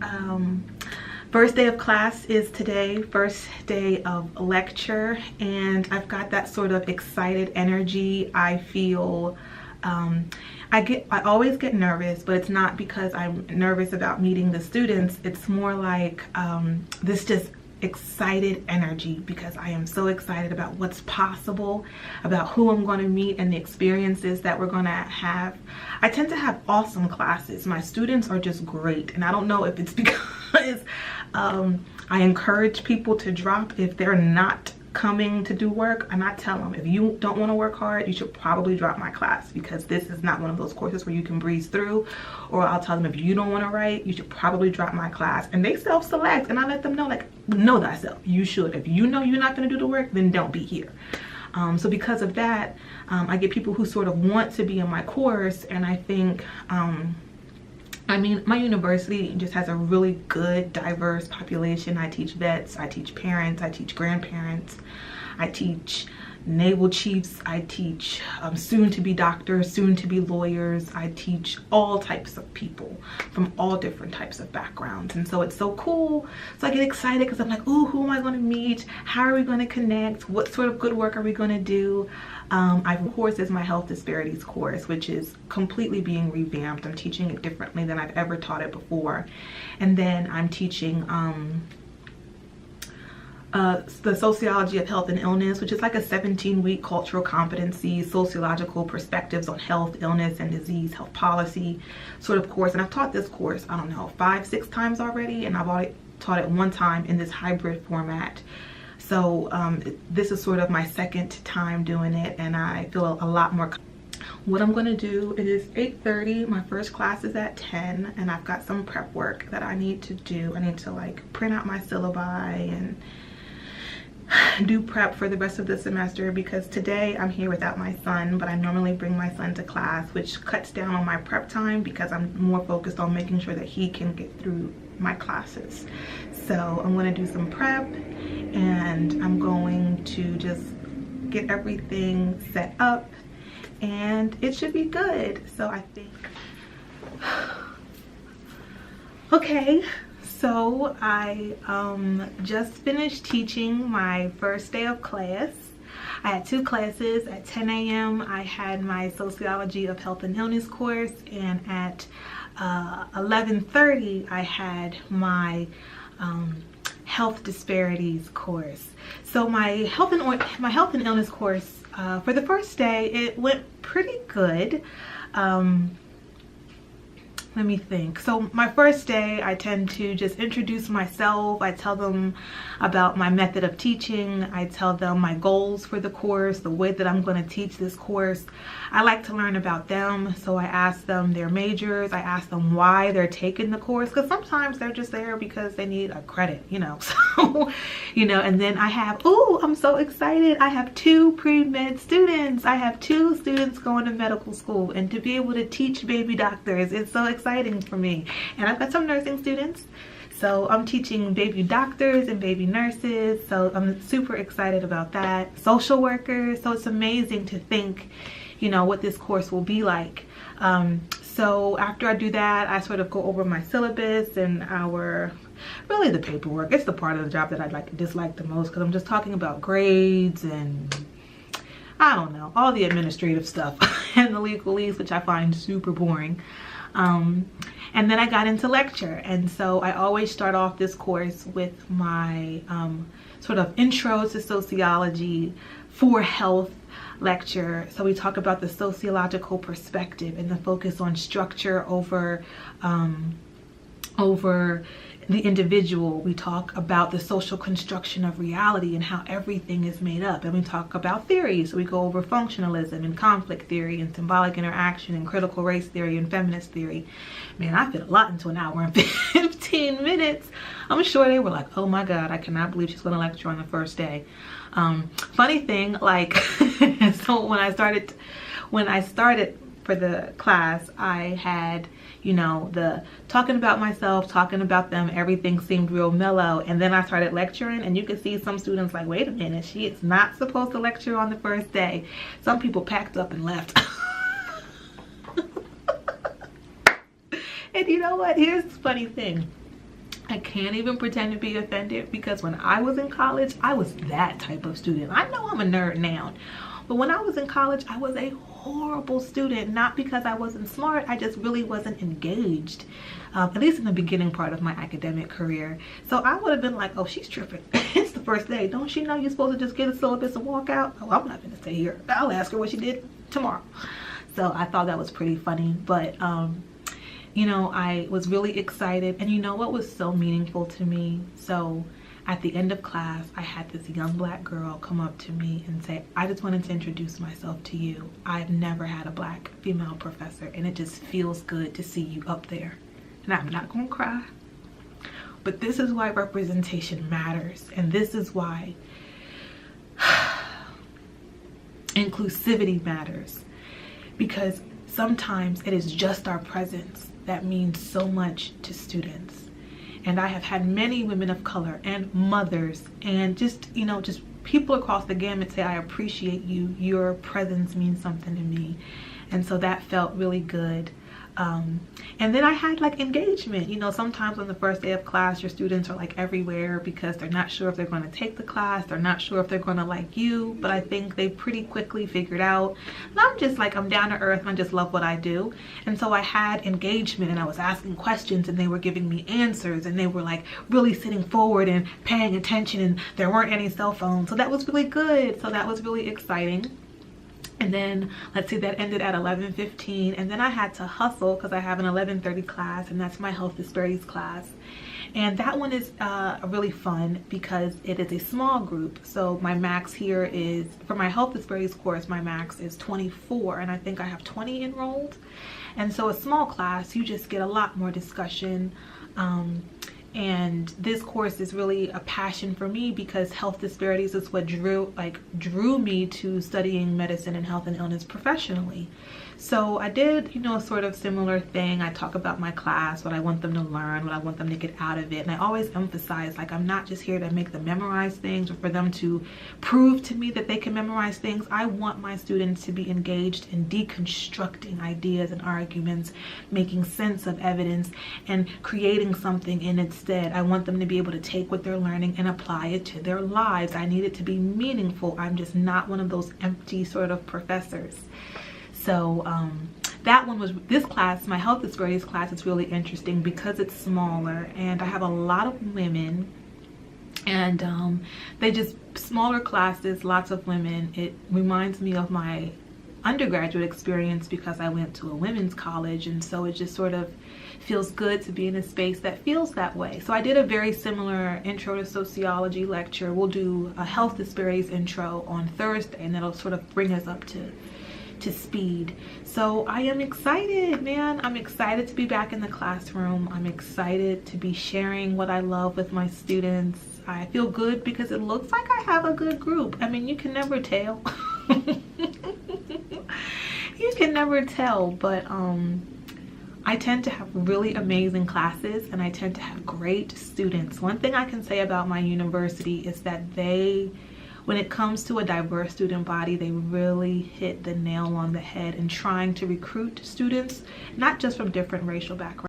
Um, First day of class is today, first day of lecture, and I've got that sort of excited energy. I feel, I always get nervous, but it's not because I'm nervous about meeting the students. It's more like this just excited energy because I am so excited about what's possible, about who I'm going to meet and the experiences that we're going to have. I tend to have awesome classes. My students are just great, and I don't know if it's because I encourage people to drop if they're not coming to do work, and I tell them, if you don't want to work hard, you should probably drop my class, because this is not one of those courses where you can breeze through. Or I'll tell them, if you don't want to write, you should probably drop my class, and they self-select, and I let them know, like, know thyself, you should. If you know you're not going to do the work, then don't be here. So because of that, I get people who sort of want to be in my course, and I think I mean, my university just has a really good, diverse population. I teach vets, I teach parents, I teach grandparents, I teach naval chiefs, I teach soon-to-be doctors, soon-to-be lawyers. I teach all types of people from all different types of backgrounds. And so it's so cool. So I get excited because I'm like, ooh, who am I going to meet? How are we going to connect? What sort of good work are we going to do? Of course, is my health disparities course, which is completely being revamped. I'm teaching it differently than I've ever taught it before. And then I'm teaching the Sociology of Health and Illness, which is like a 17-week cultural competency, sociological perspectives on health, illness, and disease, health policy sort of course. And I've taught this course, I don't know, 5-6 times already, and I've already taught it one time in this hybrid format. So this is sort of my second time doing it, and I feel a lot more. What I'm going to do, it is 8:30, my first class is at 10, and I've got some prep work that I need to do. I need to like print out my syllabi and do prep for the rest of the semester, because today I'm here without my son, but I normally bring my son to class, which cuts down on my prep time because I'm more focused on making sure that he can get through my classes. So I'm going to do some prep, and I'm going to just get everything set up, and it should be good. So I think, okay. So I just finished teaching my first day of class. I had 2 classes. At 10 a.m. I had my Sociology of Health and Illness course, and at 11:30 I had my health disparities course. So my health and illness course, for the first day, it went pretty good. Let me think. So my first day, I tend to just introduce myself. I tell them about my method of teaching. I tell them my goals for the course, the way that I'm going to teach this course. I like to learn about them. So I ask them their majors. I ask them why they're taking the course, because sometimes they're just there because they need a credit, you know. So, you know, and then I have, ooh, I'm so excited. I have 2 pre-med students. I have 2 students going to medical school, and to be able to teach baby doctors, it's so exciting for me. And I've got some nursing students, so I'm teaching baby doctors and baby nurses, so I'm super excited about that. Social workers, so it's amazing to think, you know, what this course will be like. So after I do that, I sort of go over my syllabus and really the paperwork. It's the part of the job that I dislike the most, because I'm just talking about grades and I don't know, all the administrative stuff and the legalese, which I find super boring. And then I got into lecture, and so I always start off this course with my sort of intro to sociology for health lecture. So we talk about the sociological perspective and the focus on structure over the individual. We talk about the social construction of reality and how everything is made up. And we talk about theory. So we go over functionalism and conflict theory and symbolic interaction and critical race theory and feminist theory. Man, I fit a lot into an hour and 15 minutes. I'm sure they were like, oh my God, I cannot believe she's going to lecture on the first day. Funny thing, like, so when I started for the class, I had, you know, the talking about myself, talking about them, everything seemed real mellow. And then I started lecturing, and you could see some students like, wait a minute, she is not supposed to lecture on the first day. Some people packed up and left. And you know what? Here's the funny thing. I can't even pretend to be offended, because when I was in college, I was that type of student. I know I'm a nerd now, but when I was in college, I was a horrible student. Not because I wasn't smart, I just really wasn't engaged, at least in the beginning part of my academic career. So I would have been like, oh, she's tripping. It's the first day. Don't she know you're supposed to just get a syllabus and walk out? Oh, I'm not gonna stay here. I'll ask her what she did tomorrow. So I thought that was pretty funny. But you know, I was really excited. And you know what was so meaningful to me? So at the end of class, I had this young black girl come up to me and say, I just wanted to introduce myself to you. I've never had a black female professor, and it just feels good to see you up there. And I'm not gonna cry, but this is why representation matters. And this is why inclusivity matters, because sometimes it is just our presence that means so much to students. And I have had many women of color and mothers and just, you know, just people across the gamut say, I appreciate you. Your presence means something to me. And so that felt really good. And then I had like engagement. You know, sometimes on the first day of class, your students are like everywhere because they're not sure if they're going to take the class. They're not sure if they're going to like you, but I think they pretty quickly figured out. And I'm just like, I'm down to earth and I just love what I do. And so I had engagement and I was asking questions and they were giving me answers and they were like really sitting forward and paying attention, and there weren't any cell phones. So that was really good. So that was really exciting. And then, let's see, that ended at 11:15. And then I had to hustle because I have an 11:30 class, and that's my health disparities class. And that one is really fun because it is a small group. So my max here is, for my health disparities course, my max is 24, and I think I have 20 enrolled. And so a small class, you just get a lot more discussion. And this course is really a passion for me because health disparities is what drew me to studying medicine and health and illness professionally. So I did, you know, a sort of similar thing. I talk about my class, what I want them to learn, what I want them to get out of it. And I always emphasize, like, I'm not just here to make them memorize things or for them to prove to me that they can memorize things. I want my students to be engaged in deconstructing ideas and arguments, making sense of evidence, and creating something in its stead. I want them to be able to take what they're learning and apply it to their lives. I need it to be meaningful. I'm just not one of those empty sort of professors. So that one was, this class, my health disparities class, is really interesting because it's smaller and I have a lot of women, and they just, smaller classes, lots of women. It reminds me of my undergraduate experience because I went to a women's college, and so it just sort of feels good to be in a space that feels that way. So I did a very similar intro to sociology lecture. We'll do a health disparities intro on Thursday, and that'll sort of bring us up to speed. So I am excited, man. I'm excited to be back in the classroom. I'm excited to be sharing what I love with my students. I feel good because it looks like I have a good group. I mean, you can never tell. You can never tell, but I tend to have really amazing classes and I tend to have great students. One thing I can say about my university is that they, when it comes to a diverse student body, they really hit the nail on the head in trying to recruit students, not just from different racial backgrounds.